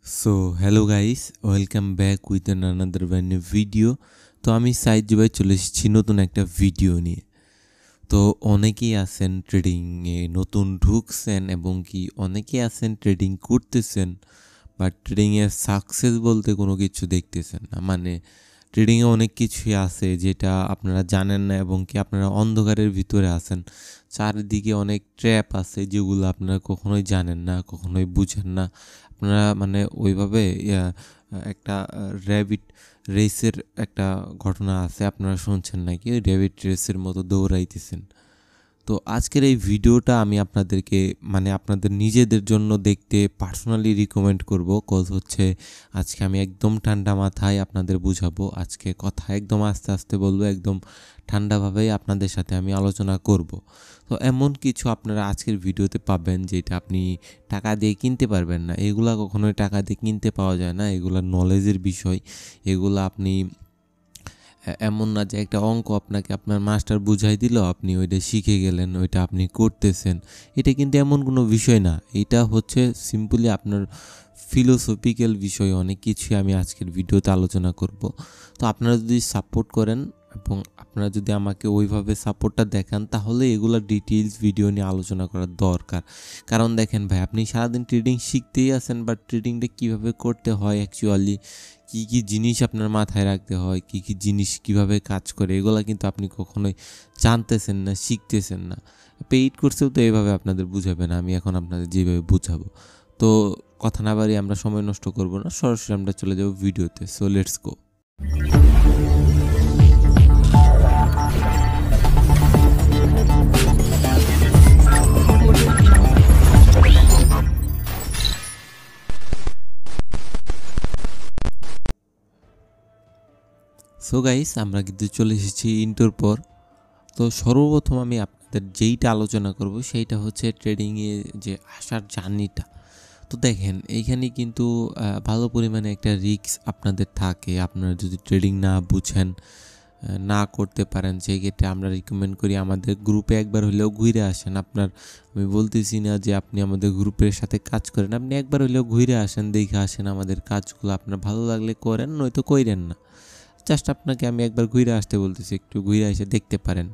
hello guys, welcome back with another brand new video. তো আমি সাইদ ভাই চলে এসেছি নতুন একটা ভিডিও নিয়ে। তো অনেকেই আছেন ট্রেডিং এ নতুন ঢুকছেন এবং কি অনেকেই আছেন ট্রেডিং করতেছেন, বাট ট্রেডিং এর সাকসেস বলতে কোনো কিছু দেখতেছেন না। মানে ট্রেডিং এ অনেক কিছুই আছে যেটা আপনারা জানেন না এবং কি আপনারা অন্ধকারের ভিতরে আছেন। চারিদিকে অনেক ট্র্যাপ আছে যেগুলো আপনারা কখনোই জানেন না, কখনোই বুঝেন না। আপনারা মানে ওইভাবে একটা র্যাবিট রেসের একটা ঘটনা আছে, আপনারা শুনছেন নাকি? ওই র্যাবিট রেসের মতো দৌড়াইতেছেন। তো আজকের এই ভিডিওটা আমি আপনাদেরকে মানে আপনাদের নিজেদের জন্য দেখতে পার্সোনালি রিকমেন্ড করব। কজ হচ্ছে আজকে আমি একদম ঠান্ডা মাথায় আপনাদের বুঝাবো। আজকে কথা একদম আস্তে আস্তে বলবো, একদম ঠান্ডাভাবেই আপনাদের সাথে আমি আলোচনা করব। তো এমন কিছু আপনারা আজকের ভিডিওতে পাবেন যেটা আপনি টাকা দিয়ে কিনতে পারবেন না। এগুলা কখনোই টাকা দিয়ে কিনতে পাওয়া যায় না। এগুলা নলেজের বিষয়। এগুলা আপনি এমন না যে একটা অঙ্ক আপনাকে আপনার মাস্টার বুঝাই দিল, আপনি ওইটা শিখে গেলেন, ওইটা আপনি করতেছেন। এটা কিন্তু এমন কোনো বিষয় না। এটা হচ্ছে সিম্পলি আপনার ফিলোসফিক্যাল বিষয়। অনেক কিছুই আমি আজকের ভিডিওতে আলোচনা করব। তো আপনারা যদি সাপোর্ট করেন এবং আপনারা যদি আমাকে ওইভাবে সাপোর্টটা দেখান, তাহলে এগুলো ডিটেইলস ভিডিও নিয়ে আলোচনা করার দরকার। কারণ দেখেন ভাই, আপনি সারাদিন ট্রেডিং শিখতেই আছেন, বাট ট্রেডিংটা কীভাবে করতে হয় অ্যাকচুয়ালি, কী কী জিনিস আপনার মাথায় রাখতে হয়, কী কী জিনিস কীভাবে কাজ করে, এগুলো কিন্তু আপনি কখনোই জানতেছেন না, শিখতেছেন না। পেইড কোর্সেও তো এইভাবে আপনাদের বুঝাবে না, আমি এখন আপনাদের যেভাবে বুঝাবো। তো কথা না বাড়িয়ে আমরা সময় নষ্ট করব না, সরাসরি আমরা চলে যাব ভিডিওতে। So let's go. So guys, আমরা কিন্তু চলে এসেছি ইন্টোর পর। তো সর্বপ্রথম আমি আপনাদের যেইটা আলোচনা করব সেইটা হচ্ছে ট্রেডিংয়ে যে আসার জার্নিটা। তো দেখেন, এইখানে কিন্তু ভালো পরিমাণে একটা রিস্ক আপনাদের থাকে। আপনারা যদি ট্রেডিং না বুঝেন, না করতে পারেন, সেক্ষেত্রে আমরা রিকমেন্ড করি আমাদের গ্রুপে একবার হলেও ঘুরে আসেন। আমি বলতেছি না যে আপনি আমাদের গ্রুপের সাথে কাজ করেন, আপনি একবার হলেও ঘুরে আসেন, দেখে আসেন আমাদের কাজগুলো। আপনার ভালো লাগলে করেন, নয়তো কইরেন না। জাস্ট আপনাকে আমি একবার ঘুরে আসতে বলতেছি, একটু ঘুরে এসে দেখতে পারেন।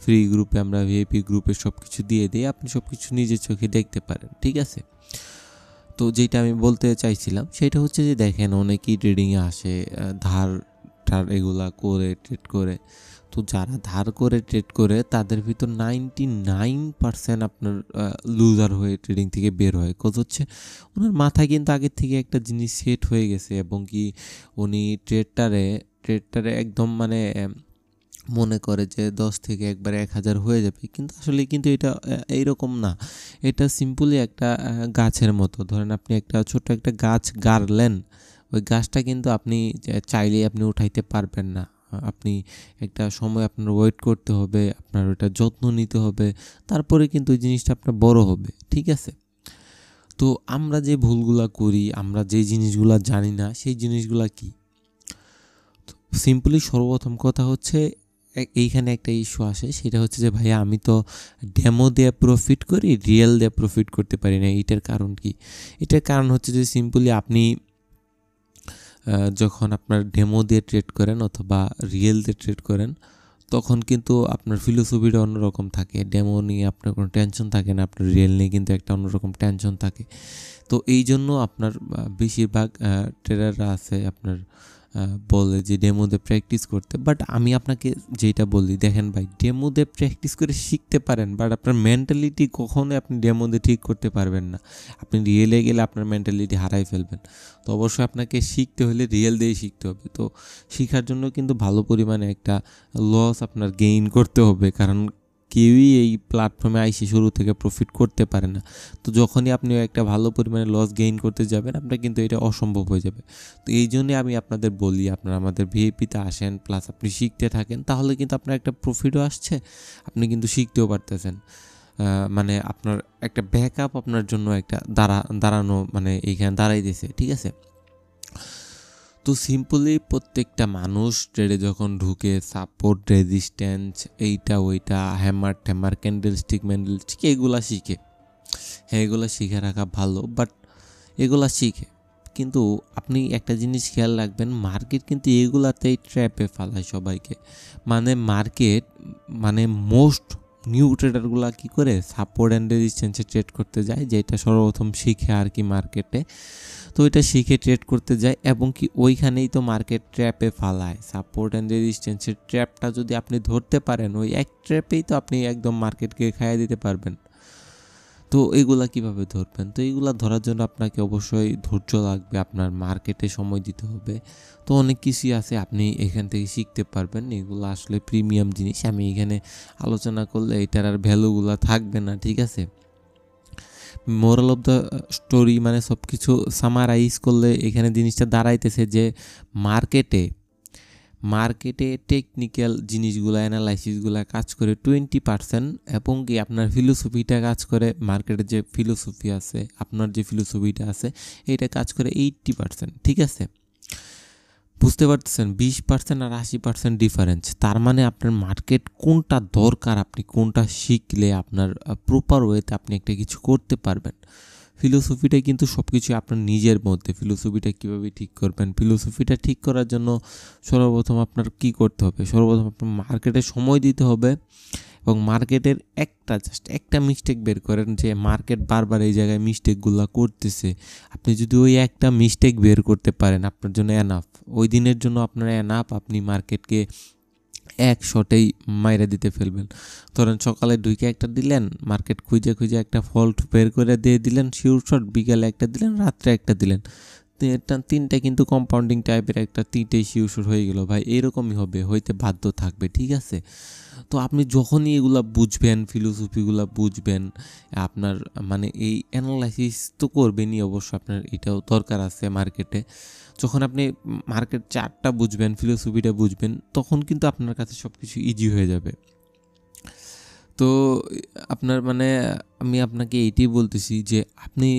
ফ্রি গ্রুপে আমরা ভিআইপি গ্রুপে সব কিছু দিয়ে দিই, আপনি সব কিছু নিজের চোখে দেখতে পারেন, ঠিক আছে? তো যেটা আমি বলতে চাইছিলাম সেটা হচ্ছে যে দেখেন, অনেকেই ট্রেডিংয়ে আসে ধার এগুলা করে ট্রেড করে। তো যারা ধার করে ট্রেড করে তাদের ভিতর 99% আপনার লুজার হয়ে ট্রেডিং থেকে বের হয়। কজ হচ্ছে ওনার মাথায় কিন্তু আগের থেকে একটা জিনিস সেট হয়ে গেছে এবং কি উনি ট্রেডটারে একদম মানে মনে করে যে 10 থেকে একবারে 1000 হয়ে যাবে, কিন্তু আসলে কিন্তু এটা এইরকম না। এটা সিম্পলি একটা গাছের মতো। ধরেন আপনি একটা ছোট্ট একটা গাছ গাড়লেন, ওই গাছটা কিন্তু আপনি চাইলেই আপনি উঠাইতে পারবেন না। আপনি একটা সময় আপনার ওয়েট করতে হবে, আপনার ওটা যত্ন নিতে হবে, তারপরে কিন্তু ওই জিনিসটা আপনার বড় হবে, ঠিক আছে? তো আমরা যে ভুলগুলা করি, আমরা যে জিনিসগুলা জানি না, সেই জিনিসগুলা কি? সিম্পলি সর্বপ্রথম কথা হচ্ছে এইখানে একটা ইস্যু আসে, সেটা হচ্ছে যে ভাইয়া আমি তো ডেমো দিয়ে প্রফিট করি, রিয়েল দিয়ে প্রফিট করতে পারি না। এটার কারণ কি? এটার কারণ হচ্ছে যে সিম্পলি আপনি যখন আপনার ডেমো দিয়ে ট্রেড করেন অথবা রিয়েল দিয়ে ট্রেড করেন, তখন কিন্তু আপনার ফিলোসফিটা অন্যরকম থাকে। ডেমো নিয়ে আপনার কোনো টেনশন থাকে না, আপনার রিয়েল নিয়ে কিন্তু একটা অন্যরকম টেনশন থাকে। তো এই জন্য আপনার বেশিরভাগ ট্রেডাররা আছে আপনার বলে যে ডেমোতে প্র্যাকটিস করতে। বাট আমি আপনাকে যেটা বলি, দেখেন ভাই, ডেমোতে প্র্যাকটিস করে শিখতে পারেন, বাট আপনার মেন্টালিটি কখনোই আপনি ডেমোতে ঠিক করতে পারবেন না। আপনি রিয়েলে গেলে আপনার মেন্টালিটি হারাই ফেলবেন। তো অবশ্যই আপনাকে শিখতে হলে রিয়েল দিয়েই শিখতে হবে। তো শেখার জন্য কিন্তু ভালো পরিমাণে একটা লস আপনার গেইন করতে হবে, কারণ কেউই এই প্ল্যাটফর্মে আইসে শুরু থেকে প্রফিট করতে পারে না। তো যখনই আপনি একটা ভালো পরিমাণে লস গেইন করতে যাবেন, আপনার কিন্তু এটা অসম্ভব হয়ে যাবে। তো এই জন্যে আমি আপনাদের বলি, আপনারা আমাদের ভিআইপিতে আসেন, প্লাস আপনি শিখতে থাকেন, তাহলে কিন্তু আপনার একটা প্রফিটও আসছে, আপনি কিন্তু শিখতেও পারতেছেন। মানে আপনার একটা ব্যাকআপ আপনার জন্য একটা দাঁড়ানো মানে এইখানে দাঁড়াই দিয়েছে, ঠিক আছে? তো সিম্পলি প্রত্যেকটা মানুষ ট্রেডে যখন ঢুকে, সাপোর্ট, রেজিস্ট্যান্স, এইটা ওইটা, হ্যামার ক্যান্ডেলস্টিক এগুলা শিখে। হ্যাঁ, এগুলা শিখে রাখা ভালো, বাট এগুলা শিখে, কিন্তু আপনি একটা জিনিস খেয়াল রাখবেন, মার্কেট কিন্তু এগুলাতেই ট্র্যাপে ফেলায় সবাইকে। মার্কেট মোস্ট নিউ ট্রেডারগুলা কী করে সাপোর্ট অ্যান্ড রেজিস্ট্যান্সে ট্রেড করতে যায়, যেটা সর্বপ্রথম শিখে আর কি মার্কেটে। তো এটা শিখে ট্রেড করতে যায় এবং কি ওইখানেই তো মার্কেট ট্র্যাপে ফালায়। সাপোর্ট অ্যান্ড রেজিস্ট্যান্সের ট্র্যাপটা যদি আপনি ধরতে পারেন, ওই এক ট্র্যাপেই তো আপনি একদম মার্কেটকে খাইয়ে দিতে পারবেন। তো এগুলা কিভাবে ধরবেন? তো এগুলা ধরার জন্য আপনাকে অবশ্যই ধৈর্য লাগবে, আপনার মার্কেটে সময় দিতে হবে। তো অনেক কিছুই আছে আপনি এখান থেকে শিখতে পারবেন। এগুলো আসলে প্রিমিয়াম জিনিস, আমি এখানে আলোচনা করলে এটার আর ভ্যালুগুলা থাকবে না, ঠিক আছে? মোরাল অফ দ্য স্টোরি সব কিছু সামারাইজ করলে এখানে জিনিসটা দাঁড়াইতেছে যে মার্কেটে টেকনিক্যাল জিনিসগুলো, অ্যানালাইসিসগুলো কাজ করে 20% এবং কি আপনার ফিলোসফিটা কাজ করে, মার্কেটের যে ফিলোসফি আছে, আপনার যে ফিলোসফিটা আছে, এটা কাজ করে 80%, ঠিক আছে? বুঝতে পারতেছেন? 20% আর 80% ডিফারেন্স। তার মানে আপনার মার্কেট কোনটা দরকার, আপনি কোনটা শিখলে আপনার প্রপার ওয়েতে আপনি একটা কিছু করতে পারবেন। ফিলোসফিটা কিন্তু সব কিছুই আপনার নিজের মধ্যে। ফিলোসফিটা কীভাবে ঠিক করবেন? ফিলোসফিটা ঠিক করার জন্য সর্বপ্রথম আপনার কী করতে হবে? সর্বপ্রথম আপনার মার্কেটে সময় দিতে হবে এবং মার্কেটের জাস্ট একটা মিস্টেক বের করেন যে মার্কেট বারবার এই জায়গায় মিস্টেকগুলো করতেছে। আপনি যদি ওই একটা মিস্টেক বের করতে পারেন, আপনার জন্য এনাফ। ওই দিনের জন্য আপনার এনাফ, আপনি মার্কেটকে এক শটেই মাইরা দিতে ফেলবেন। ধরেন সকালে ঢুকে একটা দিলেন, মার্কেট খুঁজে একটা ফল্ট বের করে দিয়ে দিলেন শিওর শট, বিকালে একটা দিলেন, রাত্রে একটা দিলেন, তিনটা কিন্তু কম্পাউন্ডিং টাইপের একটা তিনটেই শিওর শট হয়ে গেল। ভাই এরকমই হইতে বাধ্য থাকবে, ঠিক আছে? তো আপনি যখনই এগুলা বুঝবেন, ফিলোসফিগুলা বুঝবেন, আপনার এই অ্যানালাইসিস তো করবেনই অবশ্য, আপনার এটাও দরকার আছে মার্কেটে। যখন আপনি মার্কেট চার্টটা বুঝবেন, ফিলোসফিটা বুঝবেন, তখন কিন্তু আপনার কাছে সব কিছু ইজি হয়ে যাবে। তো আপনার আমি আপনাকে এইটাই বলতেছি যে আপনি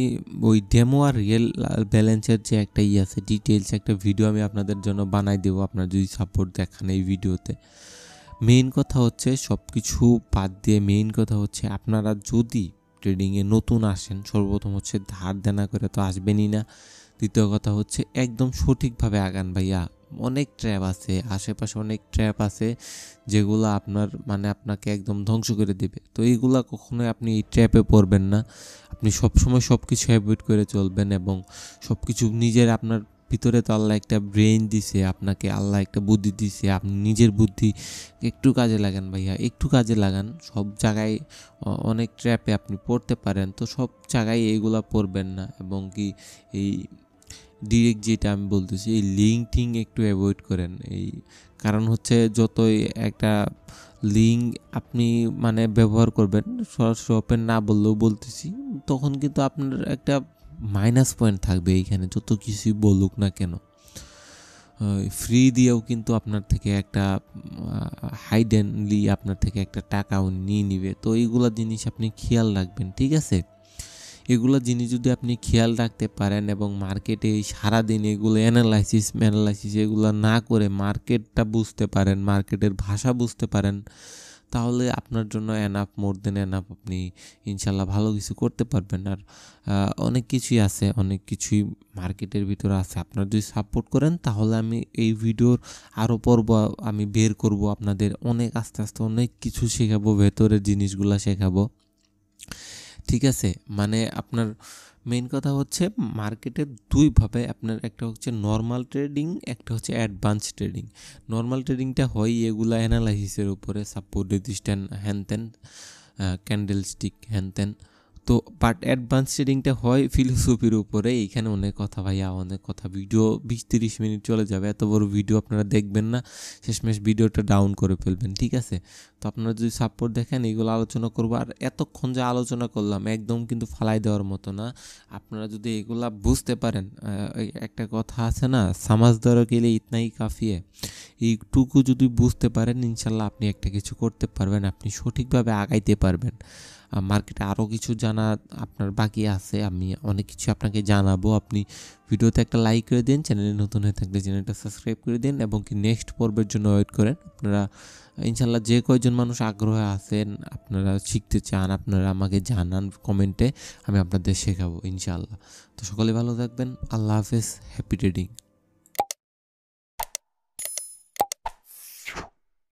ওই ডেমো আর রিয়েল ব্যালেন্সের যে একটা আছে, ডিটেলস একটা ভিডিও আমি আপনাদের জন্য বানাই দেবো, আপনার যদি সাপোর্ট দেখান এই ভিডিওতে। মেইন কথা হচ্ছে সব কিছু বাদ দিয়ে মেইন কথা হচ্ছে আপনারা যদি ট্রেডিংয়ে নতুন আসেন, সর্বপ্রথম হচ্ছে ধার দেনা করে তো আসবেনই না। দ্বিতীয় কথা হচ্ছে একদম সঠিকভাবে আগান ভাইয়া। অনেক ট্র্যাপ আছে, আশেপাশে অনেক ট্র্যাপ আছে যেগুলো আপনার আপনাকে একদম ধ্বংস করে দেবে। তো এইগুলা কখনোই আপনি এই ট্র্যাপে পড়বেন না। আপনি সবসময় সব কিছু অ্যাভয়েড করে চলবেন এবং সব কিছু নিজের, আপনার ভিতরে তো আল্লাহ একটা ব্রেন দিছে, আপনাকে আল্লাহ একটা বুদ্ধি দিছে, আপনি নিজের বুদ্ধি একটু কাজে লাগান ভাইয়া, একটু কাজে লাগান। সব জায়গায় অনেক ট্র্যাপে আপনি পড়তে পারেন, তো সব জায়গায় এইগুলা পড়বেন না। এবং কি এই ডিরেক্ট যেটা আমি বলতেছি, এই লিঙ্কটিং একটু অ্যাভয়েড করেন। কারণ হচ্ছে যতই একটা লিঙ্ক আপনি ব্যবহার করবেন, সরাসরি ওপেন না বললেও বলতেছি, তখন কিন্তু আপনার একটা মাইনাস পয়েন্ট থাকবে এইখানে, যত কিছুই বলুক না কেন। ফ্রি দিয়েও কিন্তু আপনার থেকে একটা হাইডেনলি আপনার থেকে একটা টাকাও নিয়ে নিবে। তো এইগুলা জিনিস আপনি খেয়াল রাখবেন, ঠিক আছে? এগুলো জিনিস যদি আপনি খেয়াল রাখতে পারেন এবং মার্কেটে সারাদিন এগুলো অ্যানালাইসিস এগুলো না করে মার্কেটটা বুঝতে পারেন, মার্কেটের ভাষা বুঝতে পারেন, তাহলে আপনার জন্য এনাফ, মোর দেন এনাফ। আপনি ইনশাল্লাহ ভালো কিছু করতে পারবেন। আর অনেক কিছুই আছে, অনেক কিছুই মার্কেটের ভিতরে আছে। আপনারা যদি সাপোর্ট করেন তাহলে আমি এই ভিডিওর আরও পর্ব আমি বের করব, আপনাদের অনেক আস্তে আস্তে অনেক কিছু শেখাবো, ভেতরের জিনিসগুলো শেখাবো, ঠিক আছে? আপনার মেইন কথা হচ্ছে মার্কেটের দুইভাবে, আপনার একটা হচ্ছে নর্মাল ট্রেডিং, একটা হচ্ছে অ্যাডভান্স ট্রেডিং। নর্মাল ট্রেডিংটা হয় এগুলা অ্যানালাইসিসের উপরে, সাপোর্ট, রেজিস্ট্যান্স, হ্যানত্যান, ক্যান্ডেল স্টিক, হ্যানত্যান। তো বাট অ্যাডভান্স ট্রেডিংটা হয় ফিলোসফির উপরে। এইখানে অনেক কথা ভাইয়া, অনেক কথা, ভিডিও 20-30 মিনিট চলে যাবে, এত বড় ভিডিও আপনারা দেখবেন না, শেষমেশ ভিডিওটা ডাউন করে ফেলবেন, ঠিক আছে? তো আপনারা যদি সাপোর্ট দেখেন, এইগুলো আলোচনা করবো। আর এতক্ষণ যে আলোচনা করলাম একদম কিন্তু ফালাই দেওয়ার মতো না। আপনারা যদি এগুলা বুঝতে পারেন, একটা কথা আছে না, সামাজ ধরো গেলে ইতনাই কাফিয়ে, এইটুকু যদি বুঝতে পারেন ইনশাল্লাহ আপনি একটা কিছু করতে পারবেন, আপনি সঠিকভাবে আগাইতে পারবেন। মার্কেটে আরও কিছু জানা আপনার বাকি আছে, আমি অনেক কিছু আপনাকে জানাবো। আপনি ভিডিওতে একটা লাইক করে দিন, চ্যানেলে নতুন হয়ে থাকলে চ্যানেলটা সাবস্ক্রাইব করে দিন এবং কি নেক্সট পর্বের জন্য ওয়েট করেন। আপনারা ইনশাল্লাহ যে কয়জন মানুষ আগ্রহে আছেন, আপনারা শিখতে চান, আপনারা আমাকে জানান কমেন্টে, আমি আপনাদের শেখাবো ইনশাআল্লাহ। তো সকলে ভালো থাকবেন, আল্লাহ হাফেজ, হ্যাপি ট্রেডিং।